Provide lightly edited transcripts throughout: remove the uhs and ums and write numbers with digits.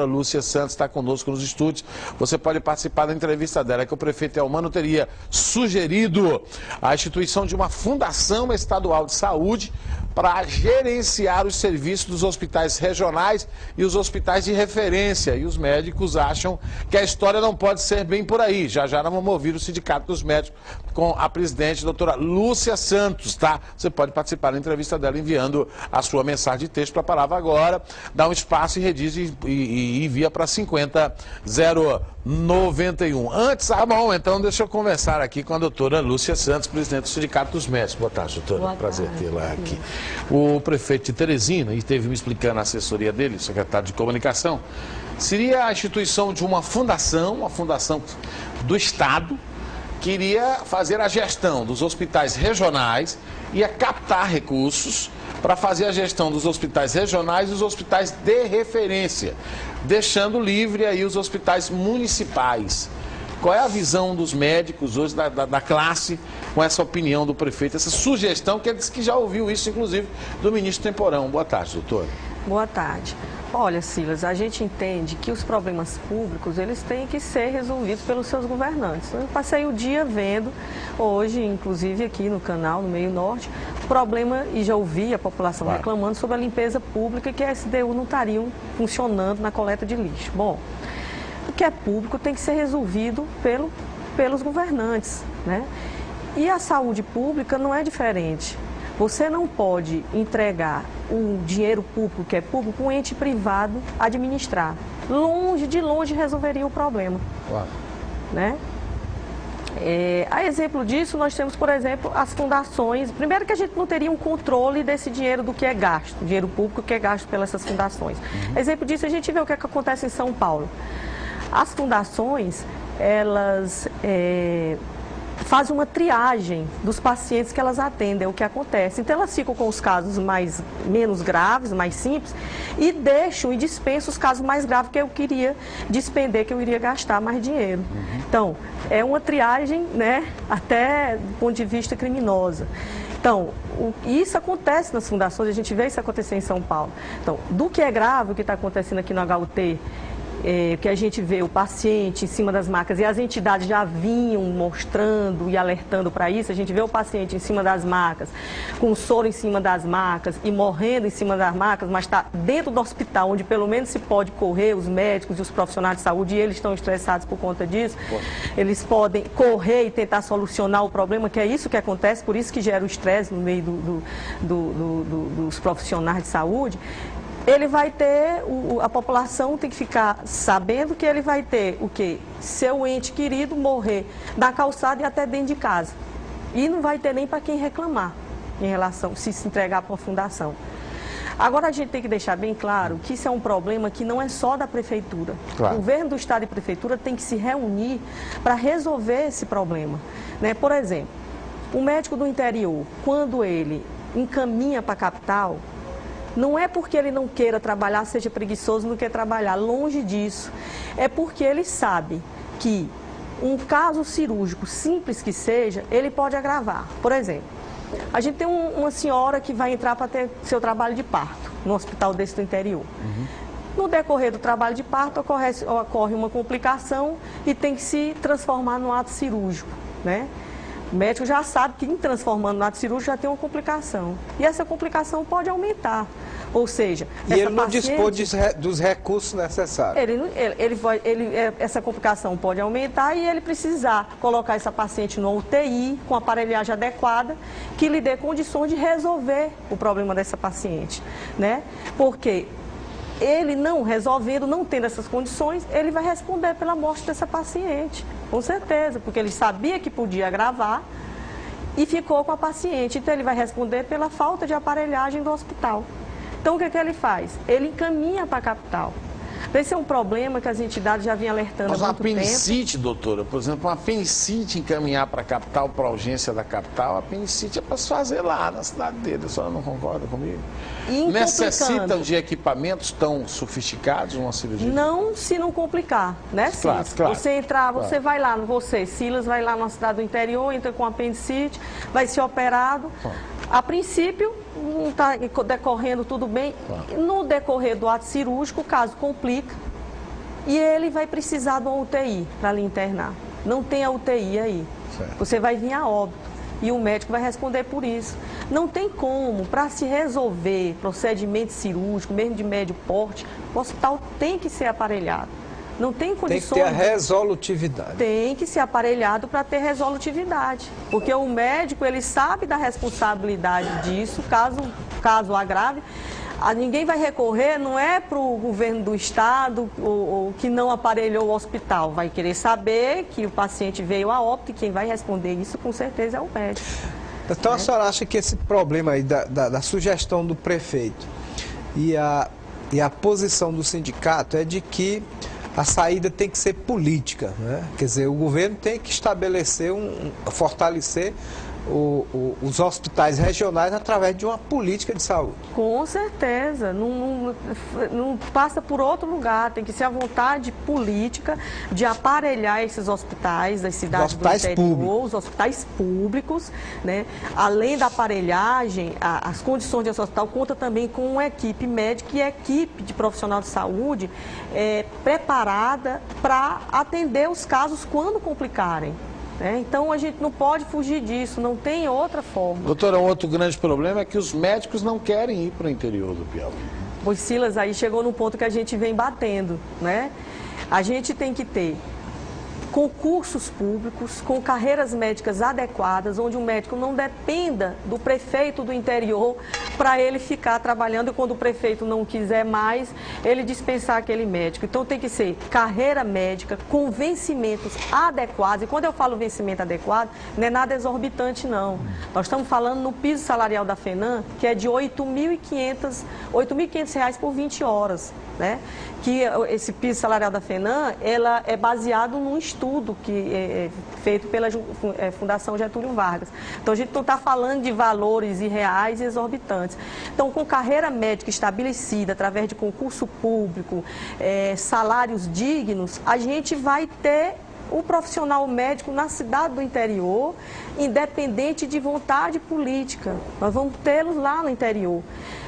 doutora Lúcia Santos está conosco nos estúdios. Você pode participar da entrevista dela, que o prefeito Elmano teria sugerido a instituição de uma fundação estadual de saúde para gerenciar os serviços dos hospitais regionais e os hospitais de referência. E os médicos acham que a história não pode ser bem por aí. Já já nós vamos ouvir o Sindicato dos Médicos com a presidente, doutora Lúcia Santos, tá? Você pode participar da entrevista dela enviando a sua mensagem de texto para a palavra agora, dá um espaço e redige e envia para 50091. Antes, bom, então deixa eu conversar aqui com a doutora Lúcia Santos, presidente do Sindicato dos Médicos. Boa tarde, doutora. Boa Prazer tarde. tê-la aqui. O prefeito de Teresina, e esteve me explicando a assessoria dele, secretário de comunicação, seria a instituição de uma fundação do Estado, que iria fazer a gestão dos hospitais regionais, ia captar recursos para fazer a gestão dos hospitais regionais e os hospitais de referência, deixando livre aí os hospitais municipais. Qual é a visão dos médicos hoje, da classe, com essa opinião do prefeito, essa sugestão, que ele disse que já ouviu isso, inclusive, do ministro Temporão. Boa tarde, doutor. Boa tarde. Olha, Silas, a gente entende que os problemas públicos, eles têm que ser resolvidos pelos seus governantes. Eu passei o dia vendo, hoje, inclusive aqui no canal, no Meio Norte, o problema, e já ouvi a população reclamando sobre a limpeza pública, que a SDU não estariam funcionando na coleta de lixo. Bom, o que é público tem que ser resolvido pelos governantes, né? E a saúde pública não é diferente. Você não pode entregar o dinheiro público, que é público, para um ente privado administrar. De longe resolveria o problema. Claro. Né? A exemplo disso, nós temos, por exemplo, as fundações. Primeiro que a gente não teria um controle desse dinheiro do que é gasto, dinheiro público que é gasto pelas essas fundações. Exemplo disso, a gente vê o que acontece em São Paulo. As fundações, elas fazem uma triagem dos pacientes que elas atendem, é o que acontece. Então, elas ficam com os casos menos graves, mais simples, e dispensam os casos mais graves que eu queria despender, que eu iria gastar mais dinheiro. Então, é uma triagem, né, até do ponto de vista criminosa. Então, isso acontece nas fundações, a gente vê isso acontecer em São Paulo. Então, do que é grave, o que está acontecendo aqui no HUT, que a gente vê o paciente em cima das macas, e as entidades já vinham mostrando e alertando para isso, a gente vê o paciente em cima das macas, com soro em cima das macas e morrendo em cima das macas, mas está dentro do hospital, onde pelo menos se pode correr, os médicos e os profissionais de saúde, e eles estão estressados por conta disso, eles podem correr e tentar solucionar o problema, que é isso que acontece, por isso que gera o estresse no meio dos profissionais de saúde. Ele vai ter, a população tem que ficar sabendo que ele vai ter o quê? Seu ente querido morrer na calçada e até dentro de casa. E não vai ter nem para quem reclamar em relação, se entregar para uma fundação. Agora a gente tem que deixar bem claro que isso é um problema que não é só da prefeitura. Claro. O governo do estado e prefeitura tem que se reunir para resolver esse problema. Né? Por exemplo, o médico do interior, quando ele encaminha para a capital, não é porque ele não queira trabalhar, seja preguiçoso, não quer trabalhar, longe disso. É porque ele sabe que um caso cirúrgico, simples que seja, ele pode agravar. Por exemplo, a gente tem uma senhora que vai entrar para ter seu trabalho de parto, no hospital desse do interior. No decorrer do trabalho de parto, ocorre uma complicação e tem que se transformar num ato cirúrgico, né? O médico já sabe que, em transformando no ato cirúrgico, já tem uma complicação. E essa complicação pode aumentar. Ou seja, e ele não dispõe dos recursos necessários. Essa complicação pode aumentar e ele precisar colocar essa paciente no UTI, com aparelhagem adequada, que lhe dê condições de resolver o problema dessa paciente. Né? Porque ele não resolvendo, não tendo essas condições, ele vai responder pela morte dessa paciente. Com certeza, porque ele sabia que podia agravar e ficou com a paciente. Então, ele vai responder pela falta de aparelhagem do hospital. Então, o que ele faz? Ele encaminha para a capital. Esse é um problema que as entidades já vinham alertando há muito tempo. Mas uma apendicite, doutora, por exemplo, uma apendicite encaminhar para a capital, para a urgência da capital, a apendicite é para se fazer lá na cidade dele, a senhora não concorda comigo? Necessitam de equipamentos tão sofisticados uma cirurgia? Não, se não complicar, né, Silas? Claro. Você entrar, você vai lá, Silas vai lá na cidade do interior, entra com apendicite, vai ser operado. A princípio, está decorrendo tudo bem. No decorrer do ato cirúrgico, o caso complica, e ele vai precisar de uma UTI para lhe internar. Não tem a UTI aí. Certo. Você vai vir a óbito e o médico vai responder por isso. Não tem como, para se resolver procedimento cirúrgico, mesmo de médio porte, o hospital tem que ser aparelhado. Não tem condições... Tem que ter a resolutividade. Tem que ser aparelhado para ter resolutividade. Porque o médico, ele sabe da responsabilidade disso, caso agrave. Ninguém vai recorrer, não é para o governo do estado ou que não aparelhou o hospital. Vai querer saber que o paciente veio a óbito e quem vai responder isso, com certeza, é o médico. Então, a senhora acha que esse problema aí da sugestão do prefeito e a posição do sindicato é de que a saída tem que ser política, né? Quer dizer, o governo tem que estabelecer, fortalecer os hospitais regionais através de uma política de saúde. Com certeza, não passa por outro lugar, tem que ser a vontade política de aparelhar esses hospitais das cidades do interior, os hospitais públicos, né? Além da aparelhagem, as condições desse hospital conta também com uma equipe médica e equipe de profissional de saúde preparada para atender os casos quando complicarem. Então, a gente não pode fugir disso, não tem outra forma. Doutora, um outro grande problema é que os médicos não querem ir para o interior do Piauí. Pois, Silas, aí chegou num ponto que a gente vem batendo, né? A gente tem que ter concursos públicos com carreiras médicas adequadas, onde o médico não dependa do prefeito do interior para ele ficar trabalhando e quando o prefeito não quiser mais, ele dispensar aquele médico. Então tem que ser carreira médica com vencimentos adequados. E quando eu falo vencimento adequado, não é nada exorbitante, não. Nós estamos falando no piso salarial da FENAM, que é de R$ 8.500 por 20 horas. Né? Que esse piso salarial da FENAM, ela é baseado num estudo que é feito pela Fundação Getúlio Vargas. Então, a gente não está falando de valores irreais e exorbitantes. Então, com carreira médica estabelecida, através de concurso público, salários dignos, a gente vai ter o profissional médico na cidade do interior, independente de vontade política. Nós vamos tê-los lá no interior.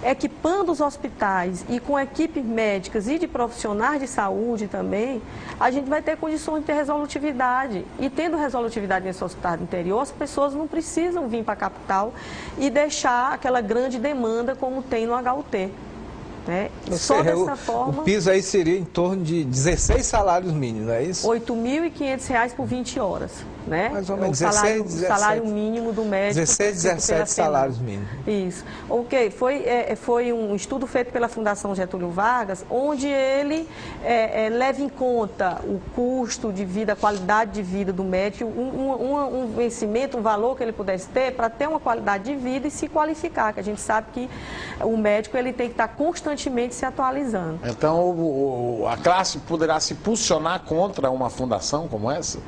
Equipando os hospitais e com equipes médicas e de profissionais de saúde também, a gente vai ter condições de ter resolutividade. E tendo resolutividade nesse hospital do interior, as pessoas não precisam vir para a capital e deixar aquela grande demanda como tem no HUT. Só dessa forma... O piso aí seria em torno de 16 salários mínimos, não é isso? R$ 8.500 por 20 horas. Né? Mais ou menos, o salário mínimo do médico. 16, 17 salários mínimos. Isso. Ok, foi um estudo feito pela Fundação Getúlio Vargas, onde ele leva em conta o custo de vida, a qualidade de vida do médico, um vencimento, um valor que ele pudesse ter para ter uma qualidade de vida e se qualificar, que a gente sabe que o médico ele tem que estar constantemente se atualizando. Então, a classe poderá se posicionar contra uma fundação como essa?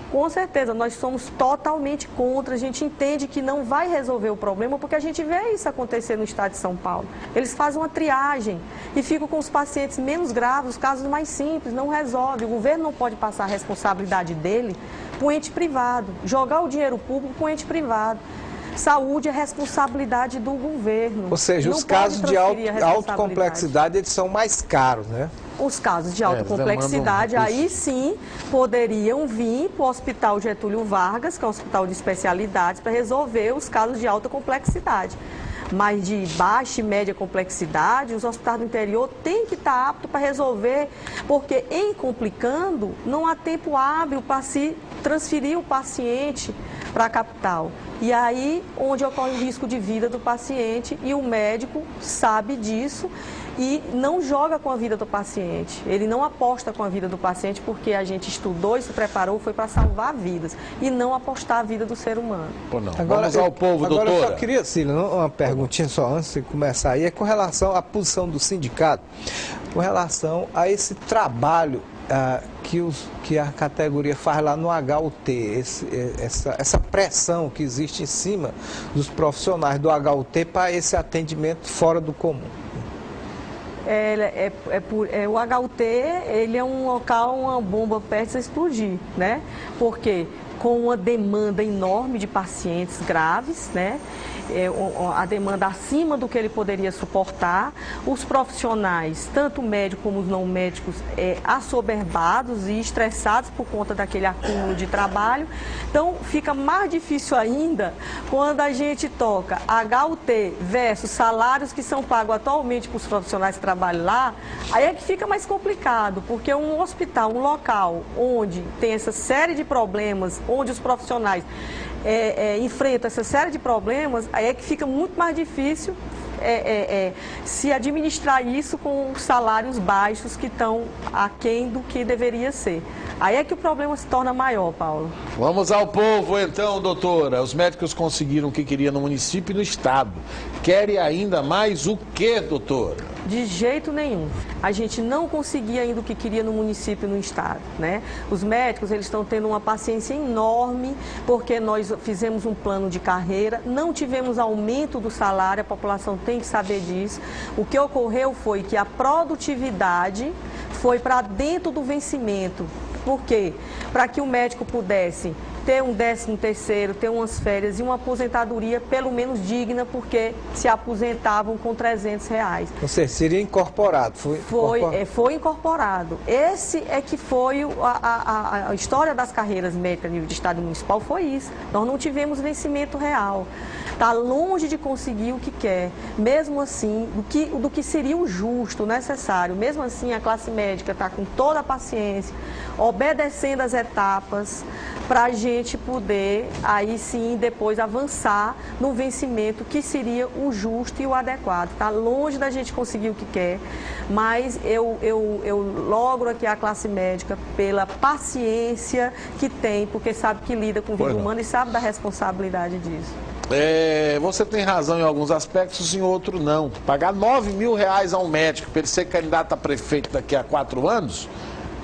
Com certeza, nós somos totalmente contra, a gente entende que não vai resolver o problema, porque a gente vê isso acontecer no estado de São Paulo. Eles fazem uma triagem e ficam com os pacientes menos graves, os casos mais simples, não resolve. O governo não pode passar a responsabilidade dele para o ente privado, jogar o dinheiro público para o ente privado. Saúde é responsabilidade do governo. Ou seja, os casos de alta complexidade, eles são mais caros, né? Os casos de alta complexidade, aí sim, poderiam vir para o Hospital Getúlio Vargas, que é um hospital de especialidades, para resolver os casos de alta complexidade. Mas de baixa e média complexidade, os hospitais do interior têm que estar aptos para resolver, porque em complicando, não há tempo hábil para se transferir o paciente para a capital. E aí, onde ocorre o risco de vida do paciente, e o médico sabe disso e não joga com a vida do paciente. Ele não aposta com a vida do paciente porque a gente estudou e se preparou, foi para salvar vidas e não apostar a vida do ser humano. Pô, não. Agora, vamos ao povo, doutora. Agora eu só queria, Cília, uma perguntinha só antes de começar aí, é com relação à posição do sindicato, com relação a esse trabalho que a categoria faz lá no HUT, essa pressão que existe em cima dos profissionais do HUT para esse atendimento fora do comum. O HUT, ele é um local, uma bomba perto de explodir, né? Porque com uma demanda enorme de pacientes graves, né? A demanda acima do que ele poderia suportar, os profissionais, tanto médicos como os não médicos, assoberbados e estressados por conta daquele acúmulo de trabalho. Então, fica mais difícil ainda quando a gente toca HUT versus salários que são pagos atualmente para os profissionais que trabalham lá, aí é que fica mais complicado, porque um hospital, um local onde tem essa série de problemas, onde os profissionais enfrentam essa série de problemas, aí é que fica muito mais difícil se administrar isso com salários baixos que estão aquém do que deveria ser. Aí é que o problema se torna maior, Paulo. Vamos ao povo então, doutora. Os médicos conseguiram o que queriam no município e no estado. Querem ainda mais o quê, doutora? De jeito nenhum. A gente não conseguia ainda o que queria no município e no estado, né? Os médicos, eles estão tendo uma paciência enorme, porque nós fizemos um plano de carreira, não tivemos aumento do salário, a população tem que saber disso. O que ocorreu foi que a produtividade foi para dentro do vencimento. Por quê? Para que o médico pudesse ter um 13º, ter umas férias e uma aposentadoria pelo menos digna, porque se aposentavam com R$300. Ou seja, seria incorporado. Foi incorporado. Esse é que foi a história das carreiras médicas a nível de estado e municipal, foi isso. Nós não tivemos vencimento real. Está longe de conseguir o que quer. Mesmo assim, do que seria o justo, o necessário. Mesmo assim, a classe médica está com toda a paciência, obedecendo as etapas, para a gente poder, aí sim, depois avançar no vencimento que seria o justo e o adequado. Está longe da gente conseguir o que quer, mas eu logro aqui a classe médica pela paciência que tem, porque sabe que lida com vida humana e sabe da responsabilidade disso. Você tem razão em alguns aspectos, em outros não. Pagar R$9.000 a um médico para ele ser candidato a prefeito daqui a 4 anos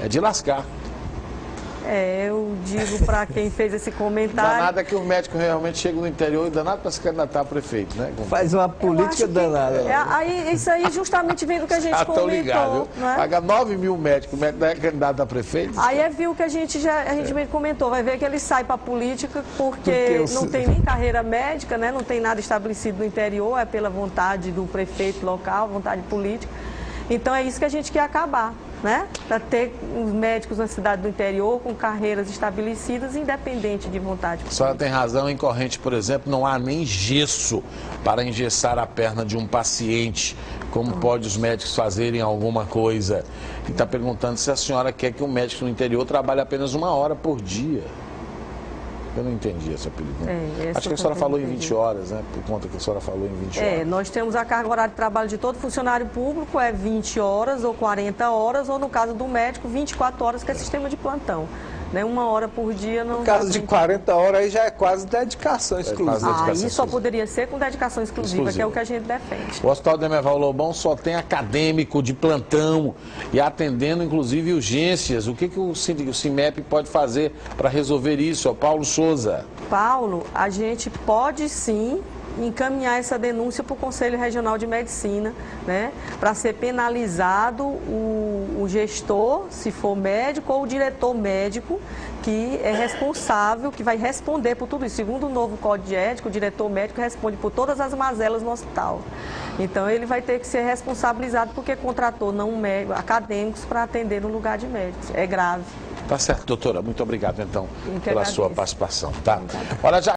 é de lascar. Eu digo para quem fez esse comentário... Danado é que o médico realmente chega no interior e danado para se candidatar a prefeito, né? Faz uma política danada. Isso aí justamente vem do que a gente comentou. Ligado, né? Paga 9.000 médicos, o médico é candidato a prefeito. Aí viu que a gente comentou, vai ver que ele sai para a política porque não tem nem carreira médica, né? Não tem nada estabelecido no interior, é pela vontade do prefeito local, vontade política. Então é isso que a gente quer acabar, né? Para ter os médicos na cidade do interior com carreiras estabelecidas, independente de vontade. A senhora tem razão, em Corrente, por exemplo, não há nem gesso para engessar a perna de um paciente. Como pode os médicos fazerem alguma coisa? E está perguntando se a senhora quer que um médico no interior trabalhe apenas 1 hora por dia. Eu não entendi essa pergunta. Acho que a senhora falou em 20 horas, né? Por conta que a senhora falou em 20 horas. Nós temos a carga horária de trabalho de todo funcionário público, 20 horas ou 40 horas, ou no caso do médico, 24 horas, que é sistema de plantão. Né? 1 hora por dia não... No caso de 40 horas, aí já é quase dedicação exclusiva. Aí só poderia ser com dedicação exclusiva, que é o que a gente defende. O Hospital Demerval Lobão só tem acadêmico de plantão e atendendo, inclusive, urgências. O que o CIMEP pode fazer para resolver isso? Paulo Souza. Paulo, a gente pode sim encaminhar essa denúncia para o Conselho Regional de Medicina, né, para ser penalizado o gestor, se for médico, ou o diretor médico, que é responsável, que vai responder por tudo isso. Segundo o novo Código de Ética, o diretor médico responde por todas as mazelas no hospital. Então, ele vai ter que ser responsabilizado porque contratou acadêmicos para atender no lugar de médicos. É grave. Tá certo, doutora. Muito obrigado, então, pela sua participação. Tá? Olha, já...